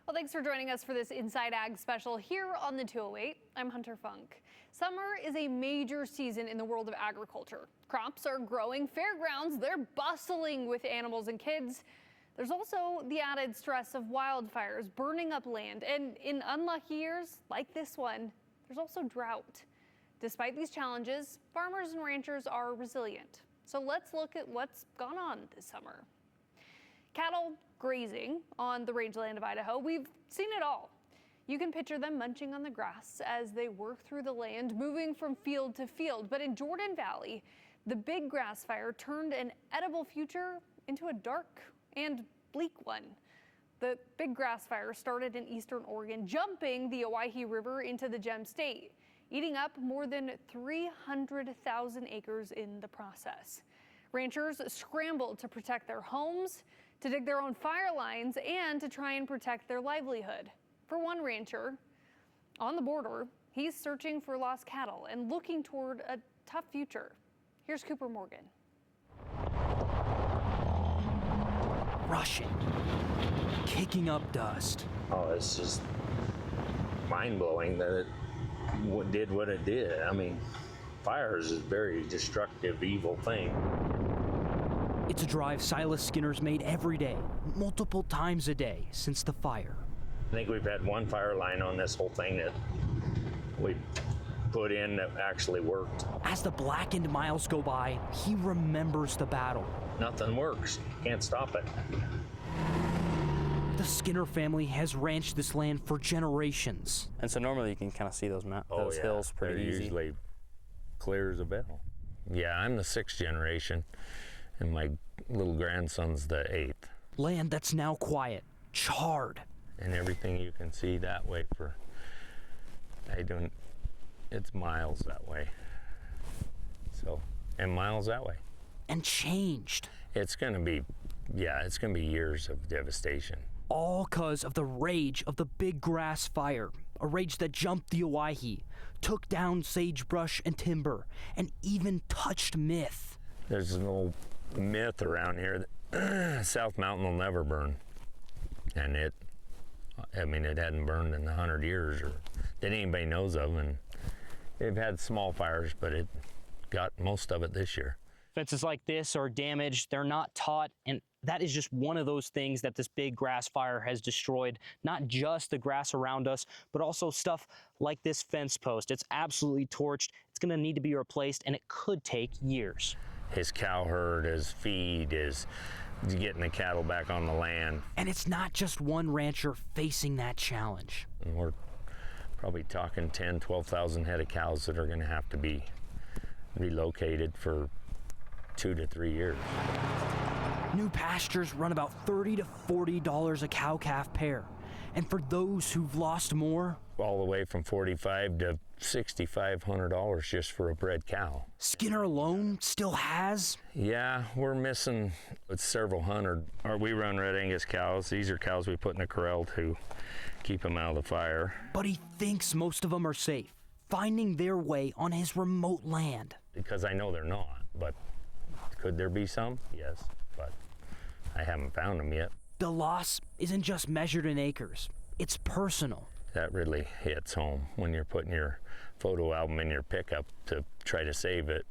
Well, thanks for joining us for this Inside Ag special here on the 208. I'm Hunter Funk. Summer is a major season in the world of agriculture. Crops are growing, fairgrounds, they're bustling with animals and kids. There's also the added stress of wildfires burning up land, and in unlucky years like this one, there's also drought. Despite these challenges, farmers and ranchers are resilient. So let's look at what's gone on this summer. Cattle grazing on the rangeland of Idaho, we've seen it all. You can picture them munching on the grass as they work through the land, moving from field to field. But in Jordan Valley, the big grass fire turned an edible future into a dark and bleak one. The big grass fire started in eastern Oregon, jumping the Owyhee River into the Gem State, eating up more than 300,000 acres in the process. Ranchers scrambled to protect their homes, to dig their own fire lines, and to try and protect their livelihood. For one rancher on the border, he's searching for lost cattle and looking toward a tough future. Here's Cooper Morgan. Rushing, kicking up dust. Oh, it's just mind-blowing that it did what it did. I mean, fire is a very destructive, evil thing. It's a drive Silas Skinner's made every day, multiple times a day since the fire. I think we've had one fire line on this whole thing that we put in that actually worked. As the blackened miles go by, he remembers the battle. Nothing works. Can't stop it. The Skinner family has ranched this land for generations. And so normally you can kind of see those Yeah. hills pretty They're easy. usually clear as a bell. Yeah, I'm the 6th generation, and my little grandson's the 8th. Land that's now quiet, charred. And everything you can see that way it's miles that way. So, and miles that way. And changed. It's gonna be years of devastation. All because of the rage of the big grass fire, a rage that jumped the Owyhee, took down sagebrush and timber, and even touched myth. There's an old myth around here that South Mountain will never burn. And it hadn't burned in 100 years or that anybody knows of. And they've had small fires, but it got most of it this year. Fences like this are damaged, they're not taught, and that is just one of those things that this big grass fire has destroyed. Not just the grass around us, but also stuff like this fence post. It's absolutely torched. It's gonna need to be replaced, and it could take years. His cow herd, his feed, is getting the cattle back on the land. And it's not just one rancher facing that challenge. And we're probably talking 10, 12,000 head of cows that are gonna have to be relocated for 2 to 3 years. New pastures run about $30 to $40 a cow-calf pair. And for those who've lost more, All the way from $4,500 to $6,500 just for a bred cow. Skinner alone still has. Yeah, we're missing several hundred. We run red Angus cows. These are cows we put in a corral to keep them out of the fire. But he thinks most of them are safe, finding their way on his remote land. Because I know they're not, but could there be some? Yes, but I haven't found them yet. The loss isn't just measured in acres, it's personal. That really hits home when you're putting your photo album in your pickup to try to save it.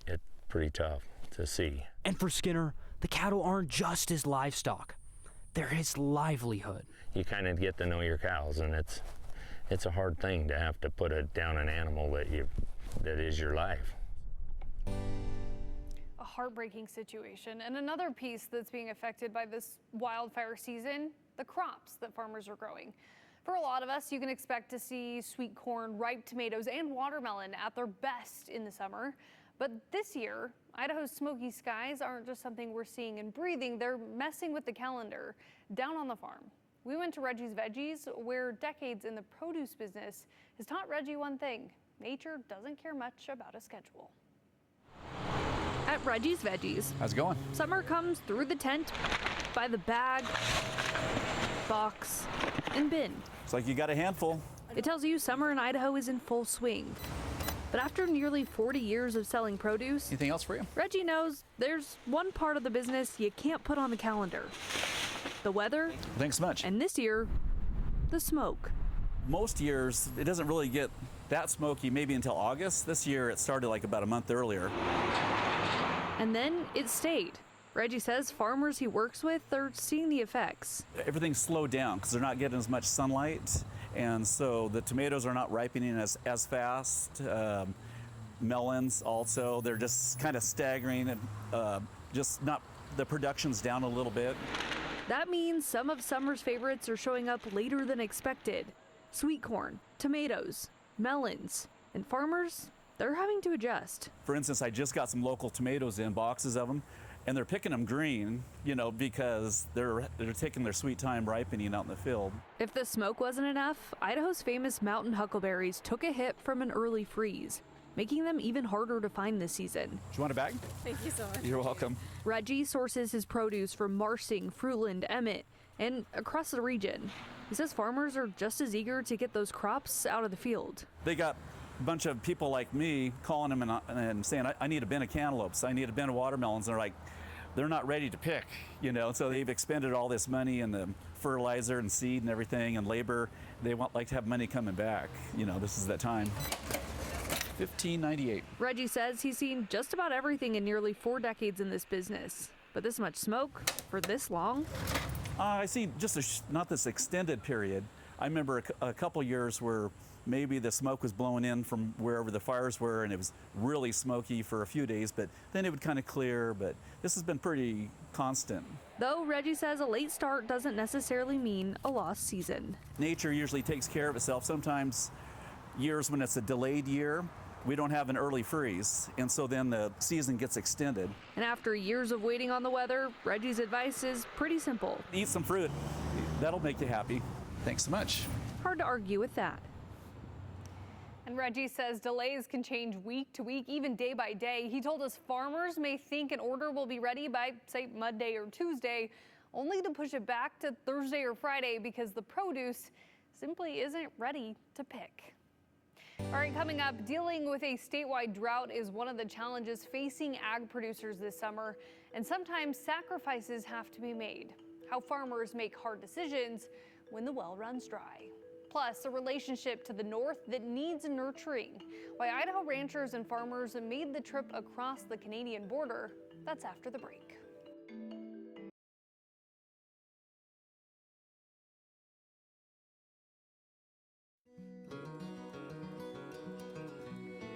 It's pretty tough to see. And for Skinner, the cattle aren't just his livestock, they're his livelihood. You kind of get to know your cows, and it's a hard thing to have to put down an animal that is your life. A heartbreaking situation. And another piece that's being affected by this wildfire season, the crops that farmers are growing. For a lot of us, you can expect to see sweet corn, ripe tomatoes, and watermelon at their best in the summer. But this year, Idaho's smoky skies aren't just something we're seeing and breathing, they're messing with the calendar down on the farm. We went to Reggie's Veggies, where decades in the produce business has taught Reggie one thing: nature doesn't care much about a schedule. At Reggie's Veggies, How's it going? summer comes through the tent, by the bag, box, and bin. It's like you got a handful. It tells you summer in Idaho is in full swing. But after nearly 40 years of selling produce, Anything else for you? Reggie knows there's one part of the business you can't put on the calendar: the weather. Thanks so much. And this year, the smoke. Most years, it doesn't really get that smoky maybe until August. This year, it started like about a month earlier. And then it stayed. Reggie says farmers he works with are seeing the effects. Everything's slowed down because they're not getting as much sunlight, and so the tomatoes are not ripening as fast. Melons also, they're just kind of staggering and just not, the production's down a little bit. That means some of summer's favorites are showing up later than expected. Sweet corn, tomatoes, melons, and farmers, they're having to adjust. For instance, I just got some local tomatoes in, boxes of them, and they're picking them green, you know, because they're taking their sweet time ripening out in the field. If the smoke wasn't enough, Idaho's famous mountain huckleberries took a hit from an early freeze, making them even harder to find this season. Do you want a bag? Thank you so much. You're welcome. Reggie sources his produce from Marsing, Fruitland, Emmett, and across the region. He says farmers are just as eager to get those crops out of the field. They got a bunch of people like me calling them and saying, I need a bin of cantaloupes, I need a bin of watermelons. And they're not ready to pick, you know, so they've expended all this money in the fertilizer and seed and everything and labor. They like to have money coming back. You know, this is that time. $15.98. Reggie says he's seen just about everything in nearly 4 decades in this business. But this much smoke for this long? I see just not this extended period. I remember a couple years where maybe the smoke was blowing in from wherever the fires were and it was really smoky for a few days, but then it would kind of clear, but this has been pretty constant. Though Reggie says a late start doesn't necessarily mean a lost season. Nature usually takes care of itself. Sometimes years when it's a delayed year, we don't have an early freeze, and so then the season gets extended. And after years of waiting on the weather, Reggie's advice is pretty simple. Eat some fruit. That'll make you happy. Thanks so much. Hard to argue with that. And Reggie says delays can change week to week, even day by day. He told us farmers may think an order will be ready by, say, Monday or Tuesday, only to push it back to Thursday or Friday because the produce simply isn't ready to pick. All right, coming up, dealing with a statewide drought is one of the challenges facing ag producers this summer, and sometimes sacrifices have to be made. How farmers make hard decisions when the well runs dry. Plus, a relationship to the north that needs nurturing. Why Idaho ranchers and farmers made the trip across the Canadian border. That's after the break.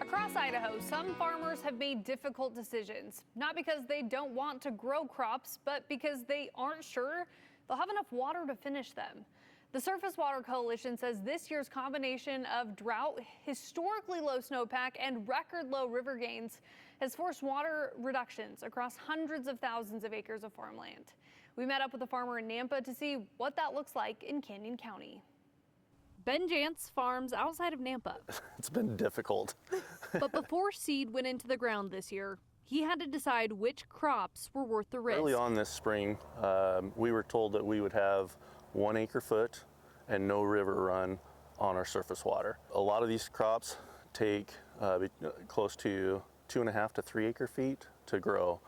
Across Idaho, some farmers have made difficult decisions, not because they don't want to grow crops, but because they aren't sure they'll have enough water to finish them. The Surface Water Coalition says this year's combination of drought, historically low snowpack, and record low river gains has forced water reductions across hundreds of thousands of acres of farmland. We met up with a farmer in Nampa to see what that looks like in Canyon County. Ben Jantz farms outside of Nampa. It's been difficult. But before seed went into the ground this year, he had to decide which crops were worth the risk. Early on this spring, we were told that we would have 1 acre foot and no river run on our surface water. A lot of these crops take close to 2.5 to 3 acre feet to grow.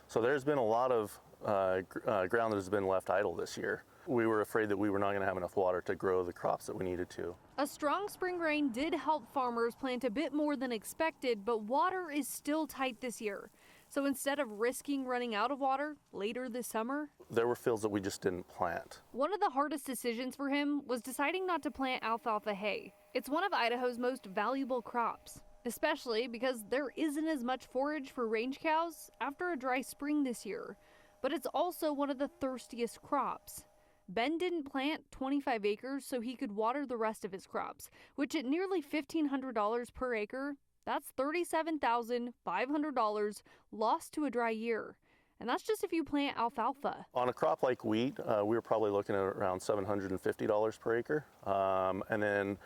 So there's been a lot of ground that has been left idle this year. We were afraid that we were not going to have enough water to grow the crops that we needed to. A strong spring rain did help farmers plant a bit more than expected, but water is still tight this year. So instead of risking running out of water later this summer, there were fields that we just didn't plant. One of the hardest decisions for him was deciding not to plant alfalfa hay. It's one of Idaho's most valuable crops, especially because there isn't as much forage for range cows after a dry spring this year. But it's also one of the thirstiest crops. Ben didn't plant 25 acres so he could water the rest of his crops, which at nearly $1,500 per acre, that's $37,500 lost to a dry year. And that's just if you plant alfalfa. On a crop like wheat, we were probably looking at around $750 per acre. And then,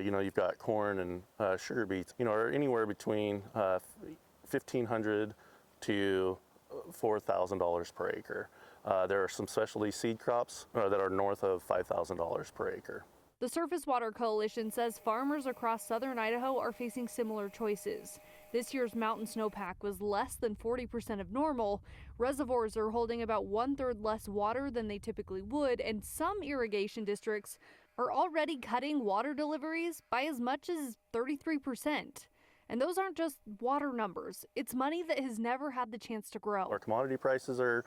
you've got corn and sugar beets, are anywhere between $1,500 to $4,000 per acre. There are some specialty seed crops that are north of $5,000 per acre. The Surface Water Coalition says farmers across southern Idaho are facing similar choices. This year's mountain snowpack was less than 40% of normal. Reservoirs are holding about 1/3 less water than they typically would, and some irrigation districts are already cutting water deliveries by as much as 33%. And those aren't just water numbers. It's money that has never had the chance to grow. Our commodity prices are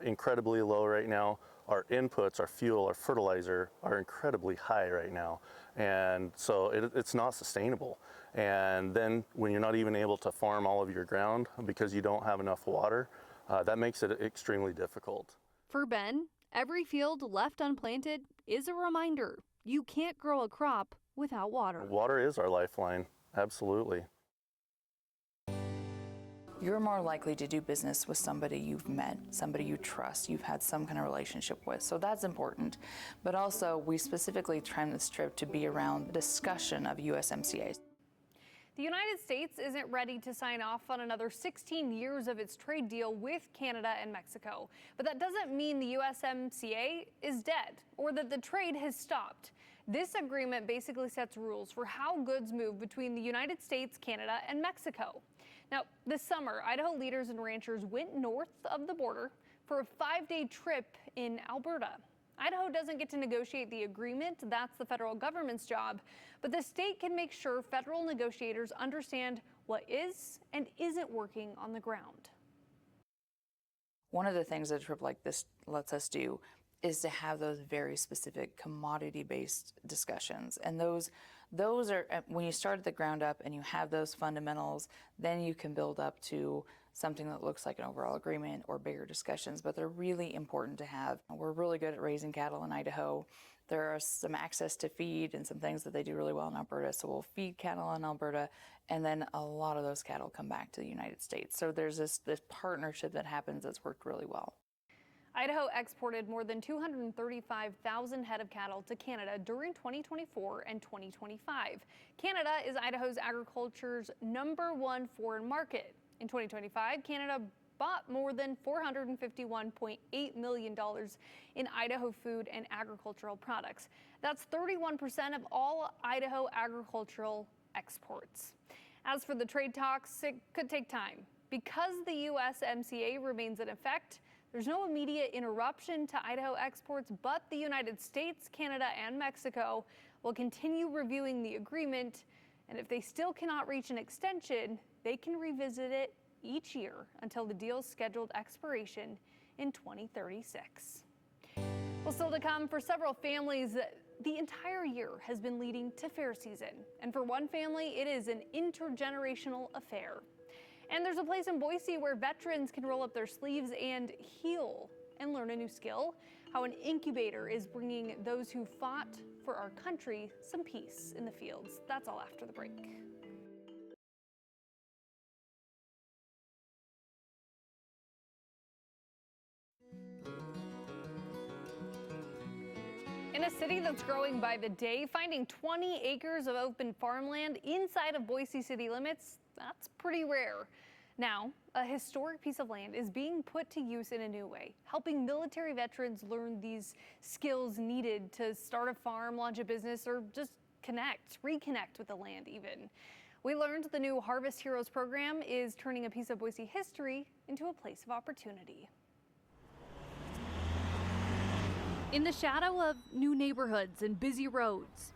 incredibly low right now. Our inputs, our fuel, our fertilizer are incredibly high right now. And so it's not sustainable. And then when you're not even able to farm all of your ground because you don't have enough water, that makes it extremely difficult. For Ben, every field left unplanted is a reminder you can't grow a crop without water. Water is our lifeline, absolutely. You're more likely to do business with somebody you've met, somebody you trust, you've had some kind of relationship with. So that's important. But also, we specifically timed this trip to be around the discussion of USMCA. The United States isn't ready to sign off on another 16 years of its trade deal with Canada and Mexico. But that doesn't mean the USMCA is dead or that the trade has stopped. This agreement basically sets rules for how goods move between the United States, Canada, and Mexico. Now, this summer, Idaho leaders and ranchers went north of the border for a 5-day trip in Alberta. Idaho doesn't get to negotiate the agreement. That's the federal government's job. But the state can make sure federal negotiators understand what is and isn't working on the ground. One of the things that a trip like this lets us do is to have those very specific commodity-based discussions. And those are, when you start at the ground up and you have those fundamentals, then you can build up to something that looks like an overall agreement or bigger discussions, but they're really important to have. We're really good at raising cattle in Idaho. There are some access to feed and some things that they do really well in Alberta, so we'll feed cattle in Alberta, and then a lot of those cattle come back to the United States. So there's this partnership that happens that's worked really well. Idaho exported more than 235,000 head of cattle to Canada during 2024 and 2025. Canada is Idaho's agriculture's #1 foreign market. In 2025, Canada bought more than $451.8 million in Idaho food and agricultural products. That's 31% of all Idaho agricultural exports. As for the trade talks, it could take time. Because the USMCA remains in effect, there's no immediate interruption to Idaho exports, but the United States, Canada, and Mexico will continue reviewing the agreement, and if they still cannot reach an extension, they can revisit it each year until the deal's scheduled expiration in 2036. Well, still to come for several families, the entire year has been leading to fair season, and for one family, it is an intergenerational affair. And there's a place in Boise where veterans can roll up their sleeves and heal and learn a new skill. How an incubator is bringing those who fought for our country some peace in the fields. That's all after the break. In a city that's growing by the day, finding 20 acres of open farmland inside of Boise city limits, that's pretty rare. Now, a historic piece of land is being put to use in a new way, helping military veterans learn these skills needed to start a farm, launch a business, or just reconnect with the land even. We learned the new Harvest Heroes program is turning a piece of Boise history into a place of opportunity. In the shadow of new neighborhoods and busy roads,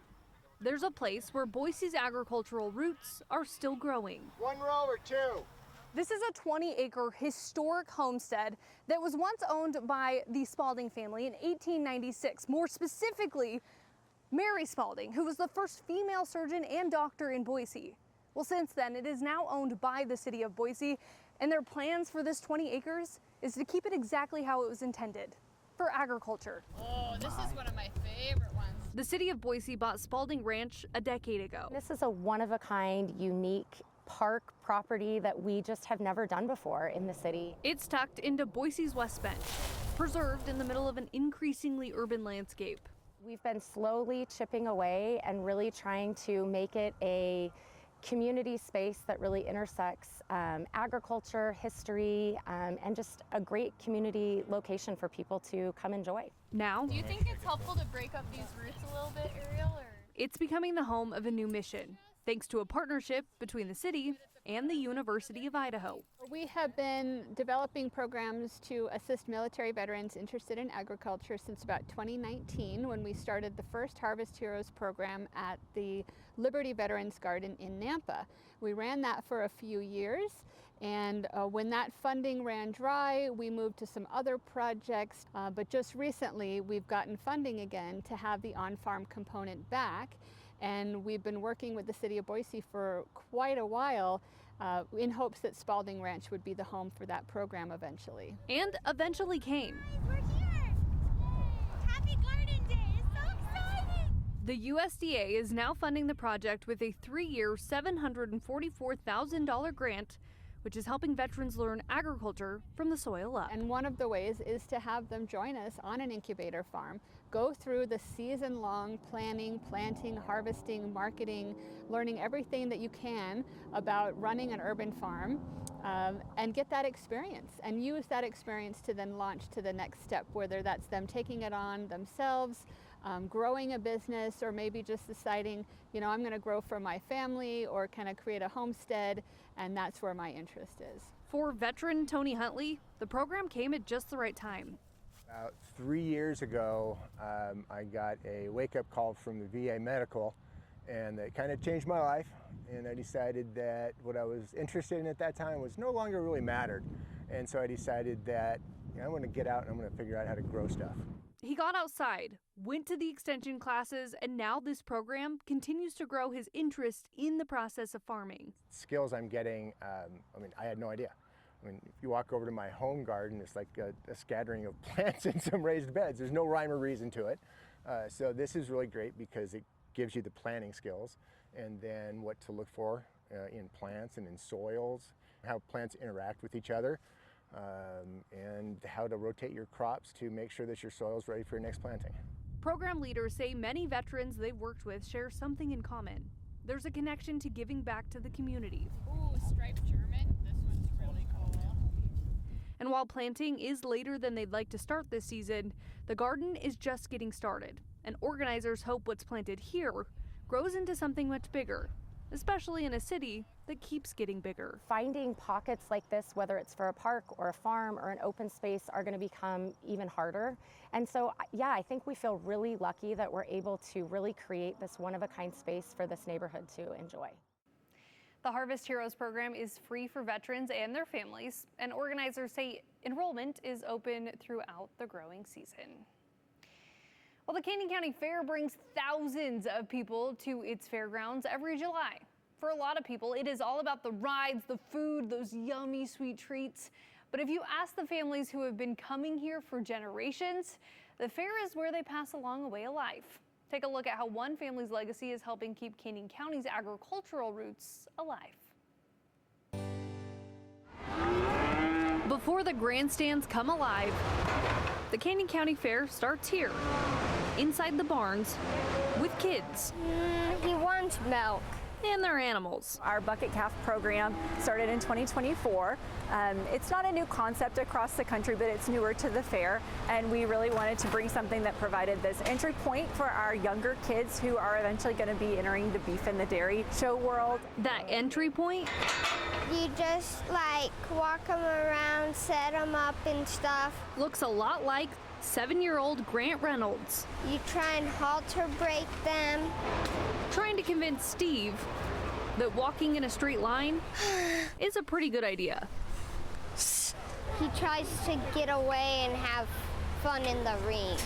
there's a place where Boise's agricultural roots are still growing. 1 row or 2? This is a 20-acre historic homestead that was once owned by the Spalding family in 1896. More specifically, Mary Spalding, who was the first female surgeon and doctor in Boise. Well, since then, it is now owned by the city of Boise, and their plans for this 20 acres is to keep it exactly how it was intended, for agriculture. Oh, this is one of my favorite ones. The city of Boise bought Spalding Ranch a decade ago. This is a one-of-a-kind, unique park property that we just have never done before in the city. It's tucked into Boise's West Bench, preserved in the middle of an increasingly urban landscape. We've been slowly chipping away and really trying to make it a community space that really intersects agriculture, history, and just a great community location for people to come enjoy. Now, Do you think it's helpful to break up these roots a little bit, Ariel? Or? It's becoming the home of a new mission, thanks to a partnership between the city and the University of Idaho. We have been developing programs to assist military veterans interested in agriculture since about 2019, when we started the first Harvest Heroes program at the Liberty Veterans Garden in Nampa. We ran that for a few years, and when that funding ran dry, we moved to some other projects, but just recently we've gotten funding again to have the on-farm component back, and we've been working with the city of Boise for quite a while in hopes that Spalding Ranch would be the home for that program eventually. And eventually came. Guys, we're here! Happy Garden Day! It's so exciting! The USDA is now funding the project with a 3-year, $744,000 grant, which is helping veterans learn agriculture from the soil up. And one of the ways is to have them join us on an incubator farm, go through the season-long planning, planting, harvesting, marketing, learning everything that you can about running an urban farm, and get that experience and use that experience to then launch to the next step, whether that's them taking it on themselves, growing a business, or maybe just deciding, you know, I'm going to grow for my family or kind of create a homestead, and that's where my interest is. For veteran Tony Huntley, the program came at just the right time. About 3 years ago, I got a wake-up call from the VA medical, and it kind of changed my life, and I decided that what I was interested in at that time was no longer really mattered. And so I decided that, you know, I'm going to get out and I'm going to figure out how to grow stuff. He got outside, went to the extension classes, and now this program continues to grow his interest in the process of farming. Skills I'm getting, I mean, I had no idea. I mean, if you walk over to my home garden, it's like a scattering of plants and some raised beds. There's no rhyme or reason to it. So this is really great because it gives you the planting skills and then what to look for in plants and in soils, how plants interact with each other, and how to rotate your crops to make sure that your soil is ready for your next planting. Program leaders say many veterans they've worked with share something in common. There's a connection to giving back to the community. Ooh, striped German. This one's really cool. And while planting is later than they'd like to start this season, the garden is just getting started. And organizers hope what's planted here grows into something much bigger, especially in a city that keeps getting bigger. Finding pockets like this, whether it's for a park or a farm or an open space, are going to become even harder. And so, yeah, I think we feel really lucky that we're able to really create this one-of-a-kind space for this neighborhood to enjoy. The Harvest Heroes program is free for veterans and their families, and organizers say enrollment is open throughout the growing season. Well, the Canyon County Fair brings thousands of people to its fairgrounds every July. For a lot of people, it is all about the rides, the food, those yummy sweet treats. But if you ask the families who have been coming here for generations, the fair is where they pass along a way of life. Take a look at how one family's legacy is helping keep Canyon County's agricultural roots alive. Before the grandstands come alive, the Canyon County Fair starts here, inside the barns, with kids. He wants milk. And their animals. Our bucket calf program started in 2024. It's not a new concept across the country, but it's newer to the fair, and we really wanted to bring something that provided this entry point for our younger kids who are eventually going to be entering the beef and the dairy show world. That entry point? You just like walk them around, set them up and stuff. Looks a lot like 7-year-old Grant Reynolds. You try and halter brake them. Trying to convince Steve that walking in a straight line is a pretty good idea. He tries to get away and have fun in the ring.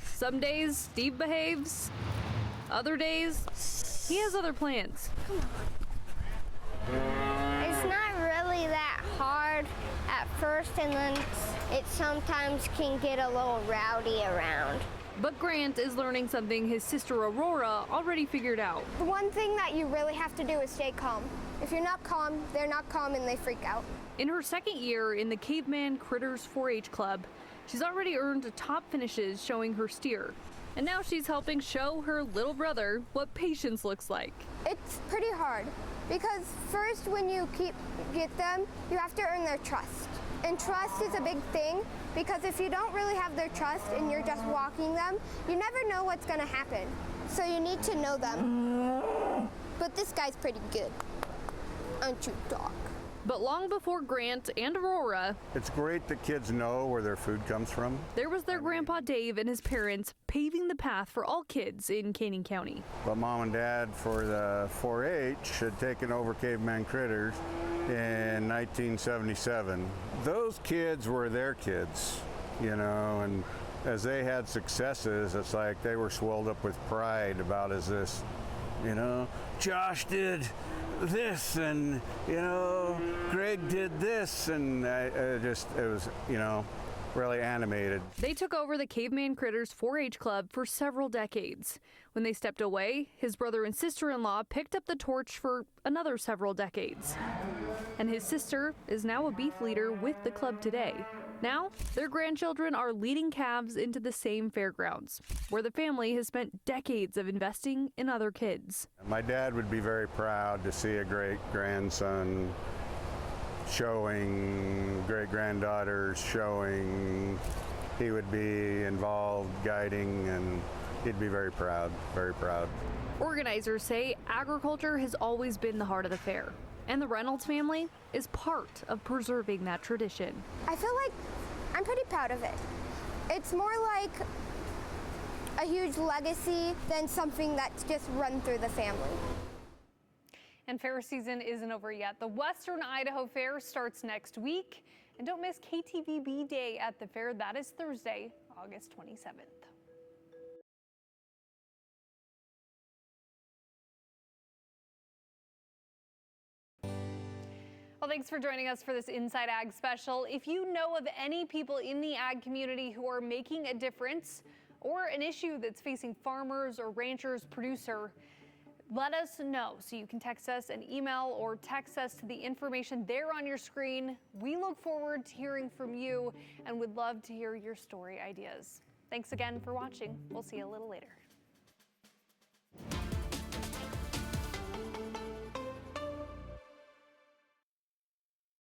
Some days Steve behaves, other days he has other plans. Come on. It's not really that hard at first, and then it sometimes can get a little rowdy around. But Grant is learning something his sister Aurora already figured out. The one thing that you really have to do is stay calm. If you're not calm, they're not calm and they freak out. In her second year in the Caveman Critters 4-H Club, she's already earned top finishes showing her steer. And now she's helping show her little brother what patience looks like. It's pretty hard because first when you get them, you have to earn their trust. And trust is a big thing because if you don't really have their trust and you're just walking them, you never know what's going to happen. So you need to know them. But this guy's pretty good. I'm too dark. But long before Grant and Aurora, it's great that kids know where their food comes from. There was their grandpa Dave and his parents paving the path for all kids in Canyon County. But Mom and Dad for the 4-H had taken over Caveman Critters in 1977. Those kids were their kids, you know, and as they had successes, it's like they were swelled up with pride about as this, you know, Josh did this, and you know, Greg did this, and it was, you know, really animated. They took over the Caveman Critters 4-H club for several decades. When they stepped away, his brother and sister-in-law picked up the torch for another several decades. And his sister is now a beef leader with the club today. Now, their grandchildren are leading calves into the same fairgrounds, where the family has spent decades of investing in other kids. My dad would be very proud to see a great-grandson showing, great-granddaughters showing. He would be involved, guiding, and he'd be very proud, very proud. Organizers say agriculture has always been the heart of the fair, and the Reynolds family is part of preserving that tradition. I feel like I'm pretty proud of it. It's more like a huge legacy than something that's just run through the family. And fair season isn't over yet. The Western Idaho Fair starts next week. And don't miss KTVB Day at the fair. That is Thursday, August 27th. Well, thanks for joining us for this Inside Ag special. If you know of any people in the ag community who are making a difference or an issue that's facing farmers or ranchers, producer, let us know. So you can text us an email or text us to the information there on your screen. We look forward to hearing from you and would love to hear your story ideas. Thanks again for watching. We'll see you a little later.